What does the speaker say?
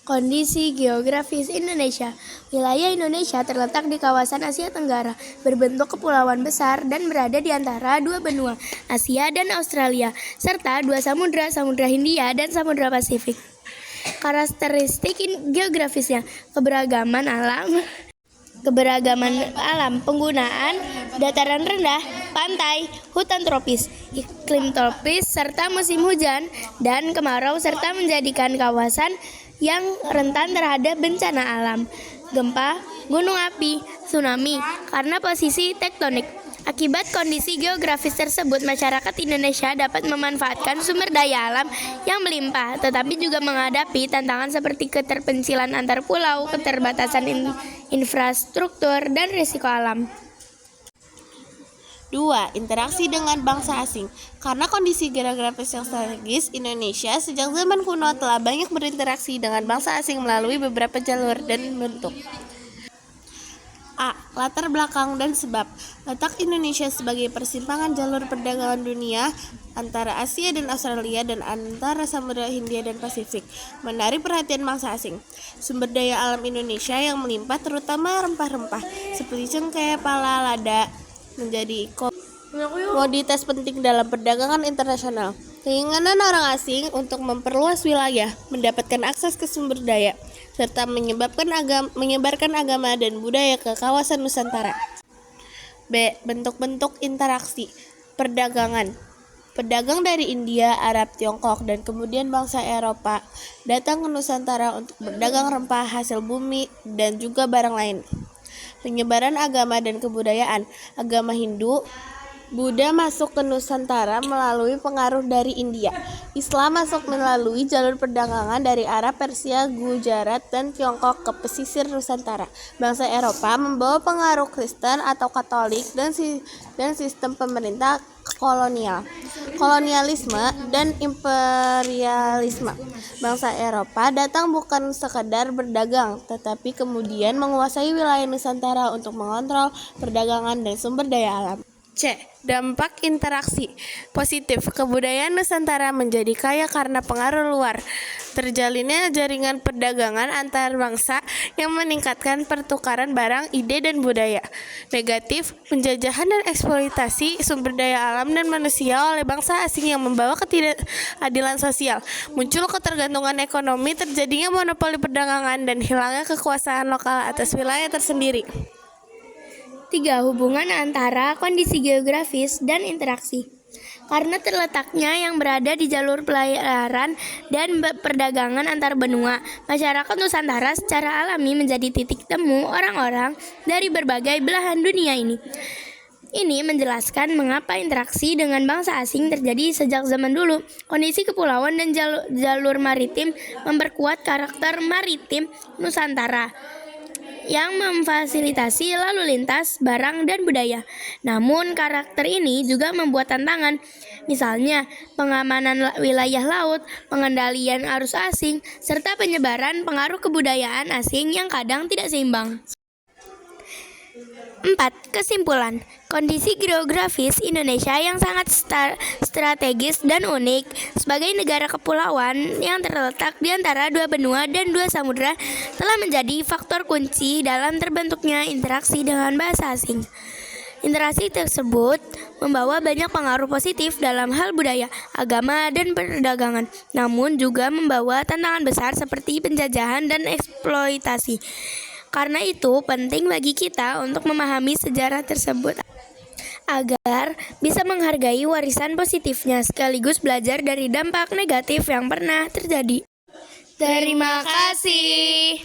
Kondisi geografis Indonesia. Wilayah Indonesia terletak di kawasan Asia Tenggara, berbentuk kepulauan besar dan berada di antara dua benua, Asia dan Australia, serta dua samudra, Samudra Hindia dan Samudra Pasifik. Karakteristik geografisnya, keberagaman alam, penggunaan dataran rendah, pantai, hutan tropis, iklim tropis, serta musim hujan dan kemarau, serta menjadikan kawasan yang rentan terhadap bencana alam, gempa, gunung api, tsunami, karena posisi tektonik. Akibat kondisi geografis tersebut, masyarakat Indonesia dapat memanfaatkan sumber daya alam yang melimpah, tetapi juga menghadapi tantangan seperti keterpencilan antar pulau, keterbatasan infrastruktur, dan risiko alam. 2. Interaksi dengan bangsa asing. Karena kondisi geografis yang strategis, Indonesia sejak zaman kuno telah banyak berinteraksi dengan bangsa asing melalui beberapa jalur dan bentuk. A. Latar belakang dan sebab. Letak Indonesia sebagai persimpangan jalur perdagangan dunia antara Asia dan Australia dan antara Samudra Hindia dan Pasifik menarik perhatian bangsa asing. Sumber daya alam Indonesia yang melimpah, terutama rempah-rempah seperti cengkeh, pala, lada, menjadi komoditas penting dalam perdagangan internasional. Keinginan orang asing untuk memperluas wilayah, mendapatkan akses ke sumber daya, serta menyebarkan agama dan budaya ke kawasan Nusantara. B. Bentuk-bentuk interaksi perdagangan. Pedagang dari India, Arab, Tiongkok, dan kemudian bangsa Eropa datang ke Nusantara untuk berdagang rempah, hasil bumi, dan juga barang lain. Penyebaran agama dan kebudayaan. Agama Hindu, Buddha masuk ke Nusantara melalui pengaruh dari India. Islam masuk melalui jalur perdagangan dari Arab, Persia, Gujarat, dan Tiongkok ke pesisir Nusantara. Bangsa Eropa membawa pengaruh Kristen atau Katolik dan sistem pemerintah kolonial, kolonialisme, dan imperialisme. Bangsa Eropa datang bukan sekadar berdagang, tetapi kemudian menguasai wilayah Nusantara untuk mengontrol perdagangan dan sumber daya alam. C. Dampak interaksi positif. Kebudayaan Nusantara menjadi kaya karena pengaruh luar. Terjalinnya jaringan perdagangan antar bangsa yang meningkatkan pertukaran barang, ide, dan budaya. Negatif, penjajahan dan eksploitasi sumber daya alam dan manusia oleh bangsa asing yang membawa ketidakadilan sosial. Muncul ketergantungan ekonomi, terjadinya monopoli perdagangan, dan hilangnya kekuasaan lokal atas wilayah tersendiri. 3. Hubungan antara kondisi geografis dan interaksi. Karena terletaknya yang berada di jalur pelayaran dan perdagangan antar benua, masyarakat Nusantara secara alami menjadi titik temu orang-orang dari berbagai belahan dunia ini. Ini menjelaskan mengapa interaksi dengan bangsa asing terjadi sejak zaman dulu. Kondisi kepulauan dan jalur maritim memperkuat karakter maritim Nusantara yang memfasilitasi lalu lintas barang dan budaya. Namun karakter ini juga membuat tantangan, misalnya pengamanan wilayah laut, pengendalian arus asing, serta penyebaran pengaruh kebudayaan asing yang kadang tidak seimbang. 4. Kesimpulan. Kondisi geografis Indonesia yang sangat strategis dan unik sebagai negara kepulauan yang terletak di antara dua benua dan dua samudra telah menjadi faktor kunci dalam terbentuknya interaksi dengan bangsa asing. Interaksi tersebut membawa banyak pengaruh positif dalam hal budaya, agama, dan perdagangan, namun juga membawa tantangan besar seperti penjajahan dan eksploitasi. Karena itu, penting bagi kita untuk memahami sejarah tersebut agar bisa menghargai warisan positifnya sekaligus belajar dari dampak negatif yang pernah terjadi. Terima kasih.